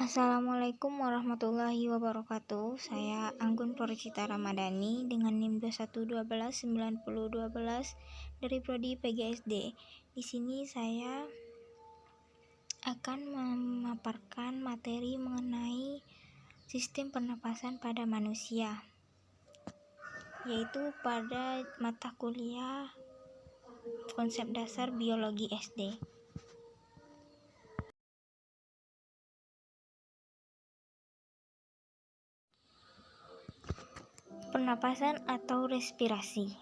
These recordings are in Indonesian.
Assalamualaikum warahmatullahi wabarakatuh. Saya Anggun Purcita Ramadhani dengan NIM 21129012 dari Prodi PGSD. Di sini saya akan memaparkan materi mengenai sistem pernapasan pada manusia, yaitu pada mata kuliah konsep dasar biologi SD. Pernapasan atau respirasi.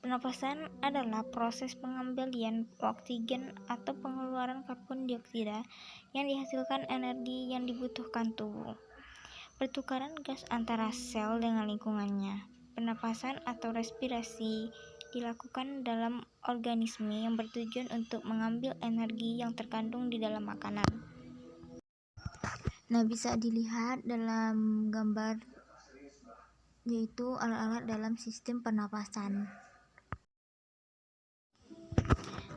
Pernapasan adalah proses pengambilan oksigen atau pengeluaran karbon dioksida yang dihasilkan energi yang dibutuhkan tubuh. Pertukaran gas antara sel dengan lingkungannya. Pernapasan atau respirasi dilakukan dalam organisme yang bertujuan untuk mengambil energi yang terkandung di dalam makanan. Nah, bisa dilihat dalam gambar, yaitu alat-alat dalam sistem pernapasan.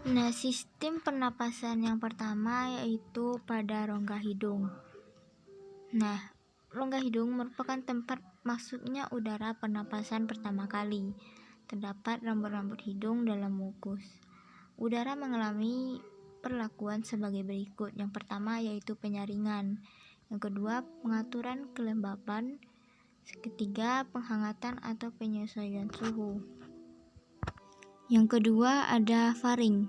Nah, sistem pernapasan yang pertama yaitu pada rongga hidung. Nah, rongga hidung merupakan tempat masuknya udara pernapasan pertama kali. Terdapat rambut-rambut hidung dalam mukus. Udara mengalami perlakuan sebagai berikut. Yang pertama yaitu penyaringan. Yang kedua, pengaturan kelembapan. Ketiga, penghangatan atau penyesuaian suhu. Yang kedua ada faring.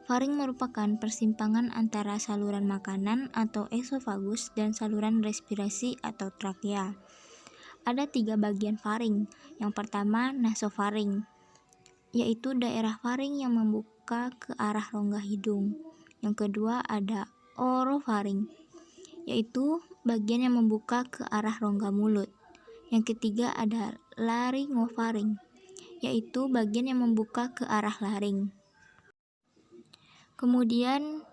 Faring merupakan persimpangan antara saluran makanan atau esofagus dan saluran respirasi atau trakea. Ada 3 bagian faring. Yang pertama, nasofaring, yaitu daerah faring yang membuka ke arah rongga hidung. Yang kedua ada orofaring, yaitu bagian yang membuka ke arah rongga mulut. Yang ketiga ada laryngofaring, yaitu bagian yang membuka ke arah laring. Kemudian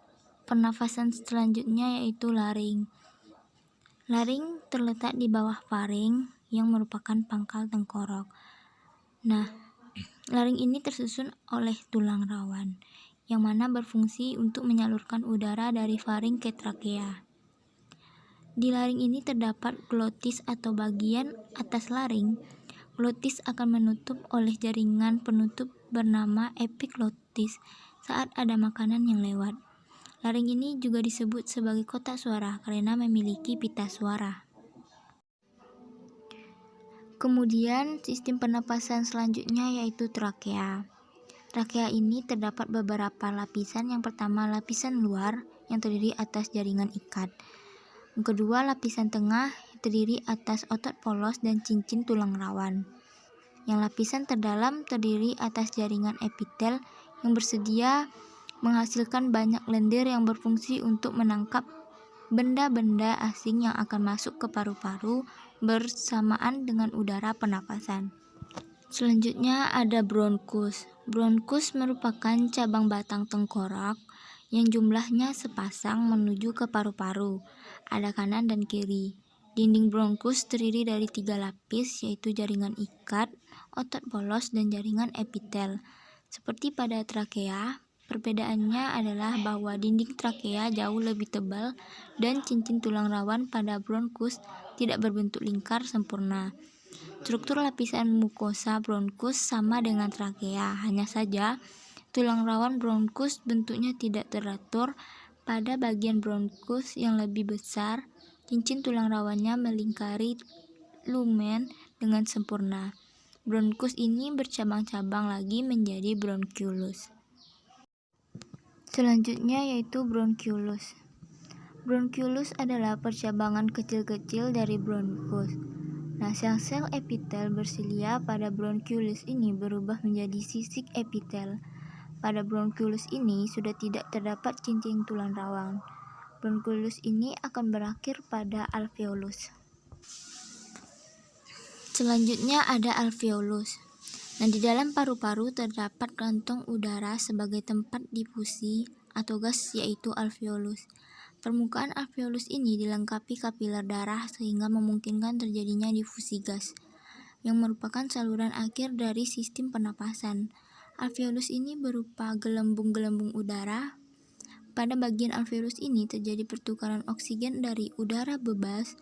pernafasan selanjutnya yaitu laring. Laring terletak di bawah faring yang merupakan pangkal tengkorak. Nah, laring ini tersusun oleh tulang rawan, yang mana berfungsi untuk menyalurkan udara dari faring ke trakea. Di laring ini terdapat glotis atau bagian atas laring. Glotis akan menutup oleh jaringan penutup bernama epiglotis saat ada makanan yang lewat. Laring ini juga disebut sebagai kotak suara karena memiliki pita suara. Kemudian sistem pernapasan selanjutnya yaitu trakea. Trakea ini terdapat beberapa lapisan. Yang pertama, lapisan luar yang terdiri atas jaringan ikat. Yang kedua, lapisan tengah terdiri atas otot polos dan cincin tulang rawan. Yang lapisan terdalam terdiri atas jaringan epitel yang bersedia menghasilkan banyak lendir yang berfungsi untuk menangkap benda-benda asing yang akan masuk ke paru-paru bersamaan dengan udara pernapasan. Selanjutnya ada bronkus. Bronkus merupakan cabang batang tengkorak yang jumlahnya sepasang menuju ke paru-paru. Ada kanan dan kiri. Dinding bronkus terdiri dari 3 lapis, yaitu jaringan ikat, otot polos, dan jaringan epitel. Seperti pada trakea, perbedaannya adalah bahwa dinding trakea jauh lebih tebal dan cincin tulang rawan pada bronkus tidak berbentuk lingkar sempurna. Struktur lapisan mukosa bronkus sama dengan trakea, hanya saja tulang rawan bronkus bentuknya tidak teratur. Pada bagian bronkus yang lebih besar, cincin tulang rawannya melingkari lumen dengan sempurna. Bronkus ini bercabang-cabang lagi menjadi bronchiolus. Selanjutnya yaitu bronchiolus. Bronchiolus adalah percabangan kecil-kecil dari bronkus. Nah, sel-sel epitel bersilia pada bronchiolus ini berubah menjadi sisik epitel. Pada bronchiolus ini sudah tidak terdapat cincin tulang rawan. Bronchiolus ini akan berakhir pada alveolus. Selanjutnya ada alveolus. Nah, di dalam paru-paru terdapat kantong udara sebagai tempat difusi atau gas, yaitu alveolus. Permukaan alveolus ini dilengkapi kapiler darah sehingga memungkinkan terjadinya difusi gas, yang merupakan saluran akhir dari sistem pernapasan. Alveolus ini berupa gelembung-gelembung udara Pada bagian alveolus ini terjadi pertukaran oksigen dari udara bebas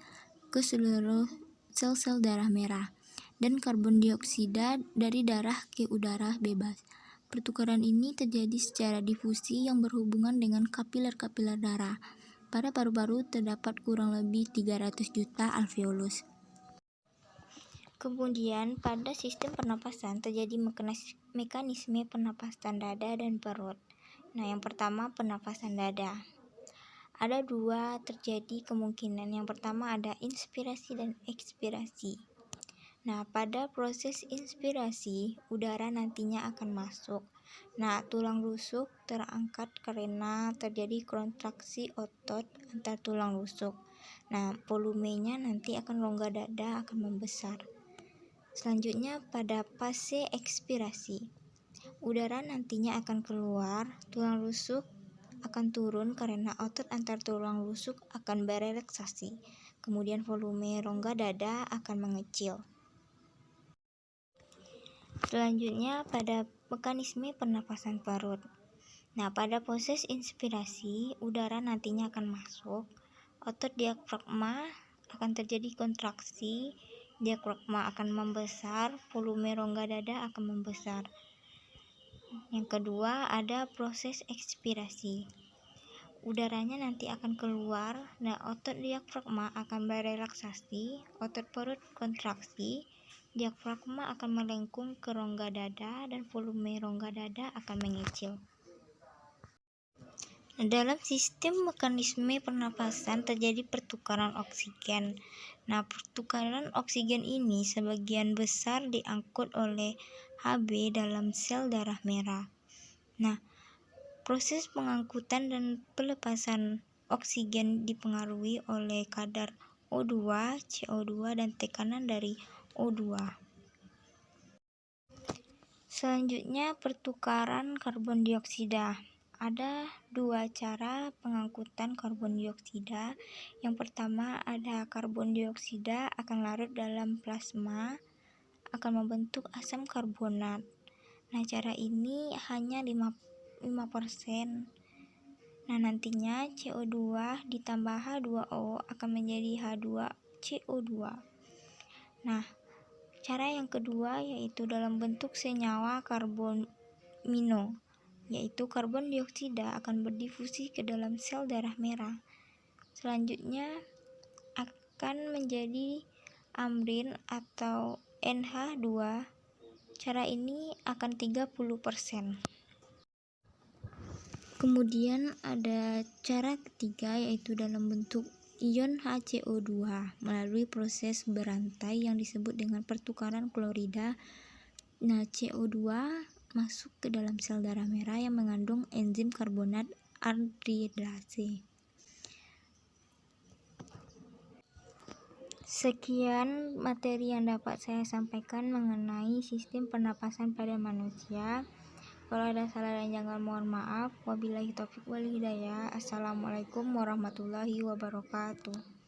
ke seluruh sel-sel darah merah dan karbon dioksida dari darah ke udara bebas. Pertukaran ini terjadi secara difusi yang berhubungan dengan kapiler-kapiler darah. Pada paru-paru terdapat kurang lebih 300 juta alveolus. Kemudian pada sistem pernapasan terjadi mekanisme pernapasan dada dan perut. Nah, yang pertama pernapasan dada. Ada dua terjadi kemungkinan. Yang pertama ada inspirasi dan ekspirasi. Nah, pada proses inspirasi, udara nantinya akan masuk. Nah, tulang rusuk terangkat karena terjadi kontraksi otot antar tulang rusuk. Nah, volumenya nanti akan rongga dada akan membesar. Selanjutnya pada fase ekspirasi, udara nantinya akan keluar, tulang rusuk akan turun karena otot antar tulang rusuk akan berelaksasi. Kemudian volume rongga dada akan mengecil. Selanjutnya pada mekanisme pernapasan perut. Nah, pada proses inspirasi, udara nantinya akan masuk, otot diafragma akan terjadi kontraksi, diafragma akan membesar, volume rongga dada akan membesar. Yang kedua ada proses ekspirasi. Udaranya nanti akan keluar, dan otot diafragma akan berelaksasi, otot perut kontraksi, diafragma akan melengkung ke rongga dada dan volume rongga dada akan mengecil. Dalam sistem mekanisme pernapasan terjadi pertukaran oksigen. Nah, pertukaran oksigen ini sebagian besar diangkut oleh Hb dalam sel darah merah. Nah, proses pengangkutan dan pelepasan oksigen dipengaruhi oleh kadar O2, CO2, dan tekanan dari O2. Selanjutnya, pertukaran karbon dioksida. Ada dua cara pengangkutan karbon dioksida. Yang pertama ada karbon dioksida akan larut dalam plasma, akan membentuk asam karbonat. Nah, cara ini hanya 5%. Nah, nantinya CO2 ditambah H2O akan menjadi H2CO2. Nah, cara yang kedua yaitu dalam bentuk senyawa karbamino, yaitu karbon dioksida akan berdifusi ke dalam sel darah merah. Selanjutnya akan menjadi amrin atau NH2. Cara ini akan 30%. Kemudian ada cara ketiga yaitu dalam bentuk ion HCO2 melalui proses berantai yang disebut dengan pertukaran klorida. Nah, CO2 masuk ke dalam sel darah merah yang mengandung enzim karbonat anhidrase. Sekian materi yang dapat saya sampaikan mengenai sistem pernapasan pada manusia. Kalau ada salah dan jangan mohon maaf. Wabillahi taufiq wal hidayah. Assalamualaikum warahmatullahi wabarakatuh.